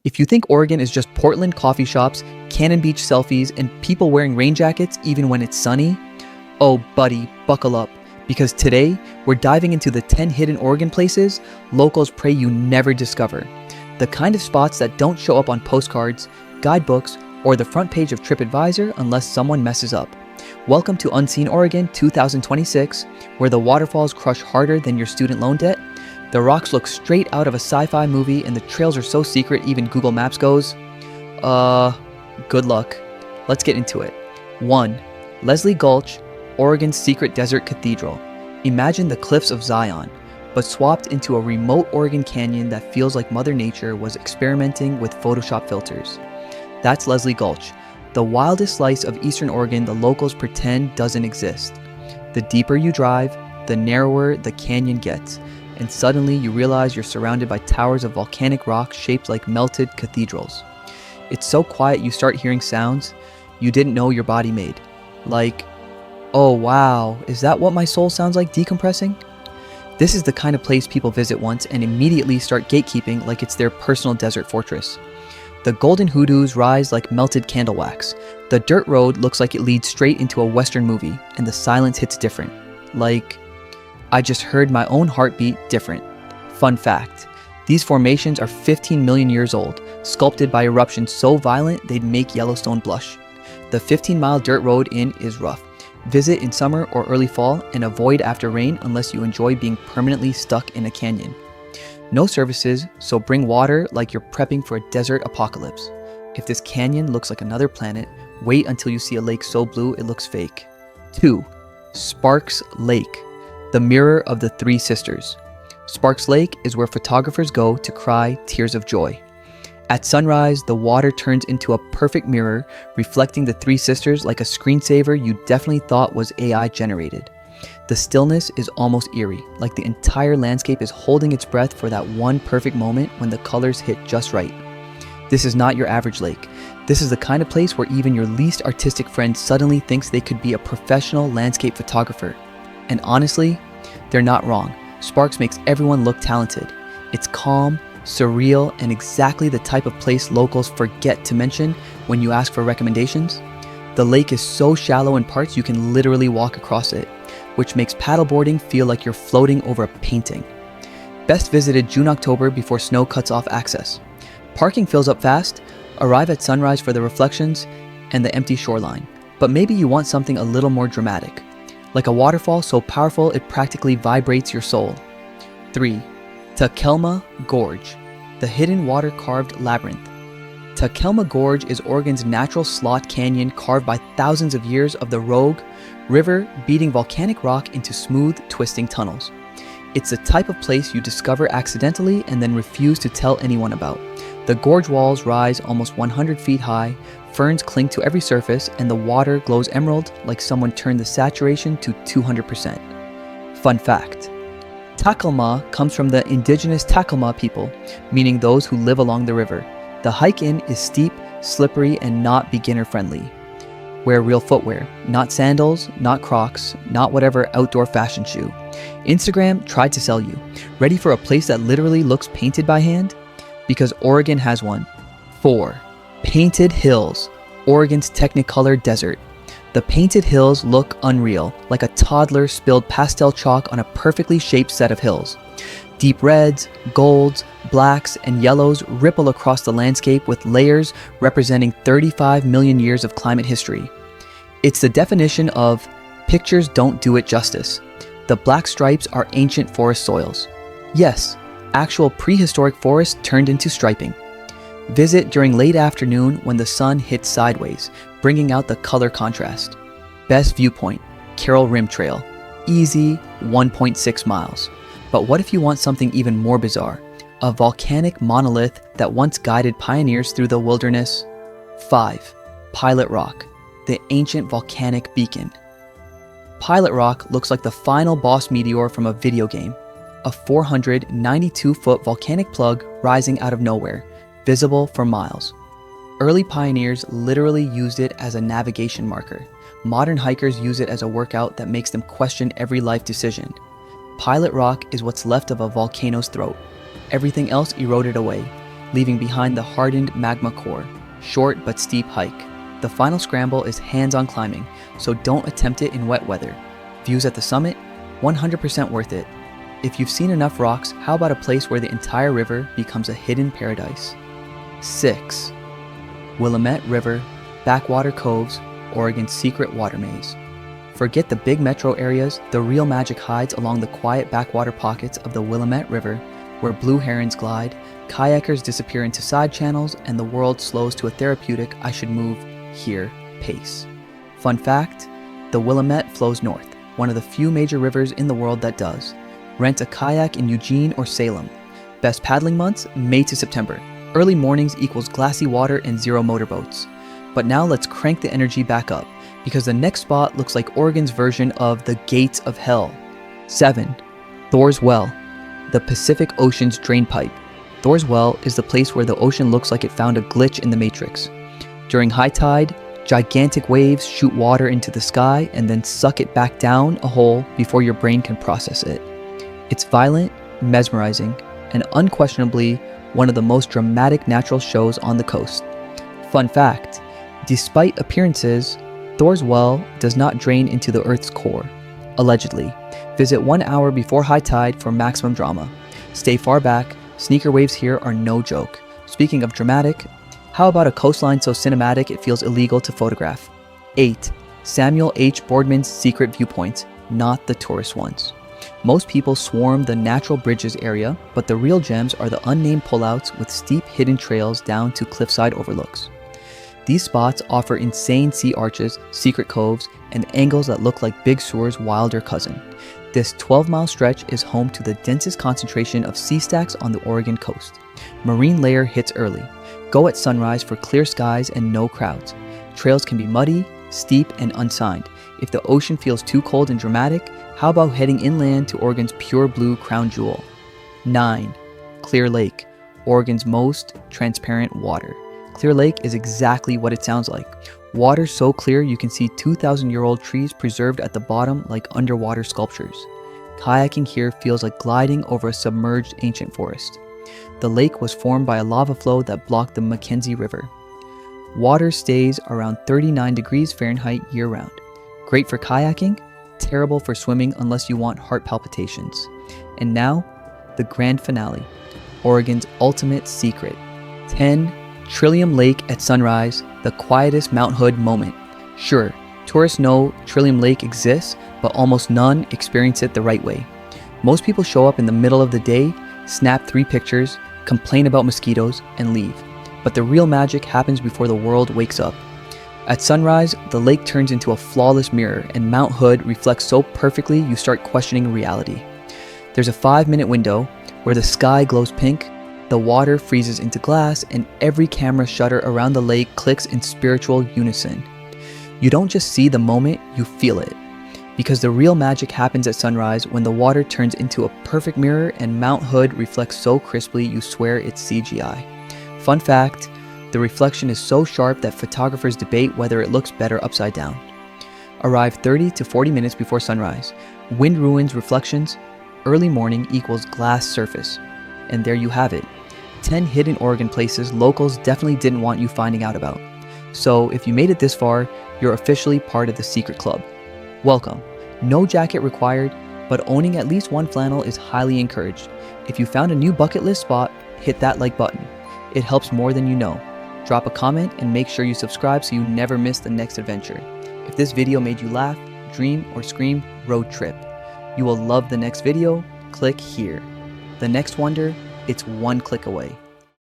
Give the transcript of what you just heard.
If you think Oregon is just Portland coffee shops, Cannon Beach selfies, and people wearing rain jackets even when it's sunny, oh buddy, buckle up, because today we're diving into the 10 hidden Oregon places locals pray you never discover. The kind of spots that don't show up on postcards, guidebooks, or the front page of TripAdvisor unless someone messes up. Welcome to Unseen Oregon 2026, where the waterfalls crush harder than your student loan debt, the rocks look straight out of a sci-fi movie, and the trails are so secret even Google Maps goes, good luck. Let's get into it. 1. Leslie Gulch, Oregon's secret desert cathedral. Imagine the cliffs of Zion, but swapped into a remote Oregon canyon that feels like Mother Nature was experimenting with Photoshop filters. That's Leslie Gulch, the wildest slice of eastern Oregon the locals pretend doesn't exist. The deeper you drive, the narrower the canyon gets, and suddenly you realize you're surrounded by towers of volcanic rock shaped like melted cathedrals. It's so quiet you start hearing sounds you didn't know your body made. Like, oh wow, is that what my soul sounds like decompressing? This is the kind of place people visit once and immediately start gatekeeping like it's their personal desert fortress. The golden hoodoos rise like melted candle wax. The dirt road looks like it leads straight into a Western movie, and the silence hits different. Like, I just heard my own heartbeat different. Fun fact, these formations are 15 million years old, sculpted by eruptions so violent they'd make Yellowstone blush. The 15-mile dirt road in is rough. Visit in summer or early fall and avoid after rain unless you enjoy being permanently stuck in a canyon. No services, so bring water like you're prepping for a desert apocalypse. If this canyon looks like another planet, wait until you see a lake so blue it looks fake. 2. Sparks Lake, the mirror of the Three Sisters. Sparks Lake is where photographers go to cry tears of joy. At sunrise, the water turns into a perfect mirror, reflecting the Three Sisters like a screensaver you definitely thought was AI generated. The stillness is almost eerie, like the entire landscape is holding its breath for that one perfect moment when the colors hit just right. This is not your average lake. This is the kind of place where even your least artistic friend suddenly thinks they could be a professional landscape photographer. And honestly, they're not wrong. Sparks makes everyone look talented. It's calm, surreal, and exactly the type of place locals forget to mention when you ask for recommendations. The lake is so shallow in parts you can literally walk across it, which makes paddleboarding feel like you're floating over a painting. Best visited June-October before snow cuts off access. Parking fills up fast, arrive at sunrise for the reflections and the empty shoreline. But maybe you want something a little more dramatic, like a waterfall so powerful it practically vibrates your soul. 3. Talma Gorge, the hidden water-carved labyrinth. Talma Gorge is Oregon's natural slot canyon carved by thousands of years of the Rogue River beating volcanic rock into smooth, twisting tunnels. It's the type of place you discover accidentally and then refuse to tell anyone about. The gorge walls rise almost 100 feet high, ferns cling to every surface, and the water glows emerald like someone turned the saturation to 200%. Fun fact, Talma comes from the indigenous Talma people, meaning those who live along the river. The hike in is steep, slippery, and not beginner-friendly. Wear real footwear, not sandals, not Crocs, not whatever outdoor fashion shoe. Instagram tried to sell you. Ready for a place that literally looks painted by hand? Because Oregon has one. 4. Painted Hills, Oregon's Technicolor desert. The painted hills look unreal, like a toddler spilled pastel chalk on a perfectly shaped set of hills. Deep reds, golds, blacks, and yellows ripple across the landscape with layers representing 35 million years of climate history. It's the definition of pictures don't do it justice. The black stripes are ancient forest soils. Yes, actual prehistoric forest turned into striping. Visit during late afternoon when the sun hits sideways, bringing out the color contrast. Best viewpoint, Carroll Rim Trail. Easy 1.6 miles. But what if you want something even more bizarre? A volcanic monolith that once guided pioneers through the wilderness? 5. Pilot Rock, the ancient volcanic beacon. Pilot Rock looks like the final boss meteor from a video game. A 492-foot volcanic plug rising out of nowhere, visible for miles. Early pioneers literally used it as a navigation marker. Modern hikers use it as a workout that makes them question every life decision. Pilot Rock is what's left of a volcano's throat. Everything else eroded away. leaving behind the hardened magma core. Short but steep hike. The final scramble is hands-on climbing, so don't attempt it in wet weather. Views at the summit? 100% worth it. If you've seen enough rocks, how about a place where the entire river becomes a hidden paradise? 6. Willamette River, Backwater Coves, Oregon's secret water maze. Forget the big metro areas, the real magic hides along the quiet backwater pockets of the Willamette River, where blue herons glide, kayakers disappear into side channels, and the world slows to a therapeutic I should move here pace. Fun fact, the Willamette flows north, one of the few major rivers in the world that does. Rent a kayak in Eugene or Salem. Best paddling months, May to September. Early mornings equals glassy water and zero motorboats. But now let's crank the energy back up, because the next spot looks like Oregon's version of the Gates of Hell. 7. Thor's Well, the Pacific Ocean's drain pipe. Thor's Well is the place where the ocean looks like it found a glitch in the Matrix. During high tide, gigantic waves shoot water into the sky and then suck it back down a hole before your brain can process it. It's violent, mesmerizing, and unquestionably one of the most dramatic natural shows on the coast. Fun fact, despite appearances, Thor's Well does not drain into the Earth's core. Allegedly. Visit 1 hour before high tide for maximum drama. Stay far back, sneaker waves here are no joke. Speaking of dramatic, how about a coastline so cinematic it feels illegal to photograph? 8. Samuel H. Boardman's secret viewpoints, not the tourist ones. Most people swarm the natural bridges area, but the real gems are the unnamed pullouts with steep hidden trails down to cliffside overlooks. These spots offer insane sea arches, secret coves, and angles that look like Big Sur's wilder cousin. This 12-mile stretch is home to the densest concentration of sea stacks on the Oregon coast. Marine layer hits early. Go at sunrise for clear skies and no crowds. Trails can be muddy, steep, and unsigned. If the ocean feels too cold and dramatic, how about heading inland to Oregon's pure blue crown jewel? 9. Clear Lake, Oregon's most transparent water. Clear Lake is exactly what it sounds like. Water so clear you can see 2,000-year-old trees preserved at the bottom like underwater sculptures. Kayaking here feels like gliding over a submerged ancient forest. The lake was formed by a lava flow that blocked the Mackenzie River. Water stays around 39 degrees Fahrenheit year-round. Great for kayaking, terrible for swimming unless you want heart palpitations. And now, the grand finale, Oregon's ultimate secret. 10. Trillium Lake at sunrise, the quietest Mount Hood moment. Sure, tourists know Trillium Lake exists, but almost none experience it the right way. Most people show up in the middle of the day, snap 3 pictures, complain about mosquitoes, and leave. But the real magic happens before the world wakes up. At sunrise, the lake turns into a flawless mirror, and Mount Hood reflects so perfectly you start questioning reality. There's a 5-minute window where the sky glows pink, the water freezes into glass, and every camera shutter around the lake clicks in spiritual unison. You don't just see the moment, you feel it. Because the real magic happens at sunrise when the water turns into a perfect mirror and Mount Hood reflects so crisply you swear it's CGI. Fun fact, the reflection is so sharp that photographers debate whether it looks better upside down. Arrive 30 to 40 minutes before sunrise. Wind ruins reflections. Early morning equals glass surface. And there you have it. 10 hidden Oregon places locals definitely didn't want you finding out about. So if you made it this far, you're officially part of the secret club. Welcome. No jacket required, but owning at least one flannel is highly encouraged. If you found a new bucket list spot, hit that like button. It helps more than you know. Drop a comment and make sure you subscribe so you never miss the next adventure. If this video made you laugh, dream, or scream, road trip. You will love the next video. Click here. The next wonder, it's one click away.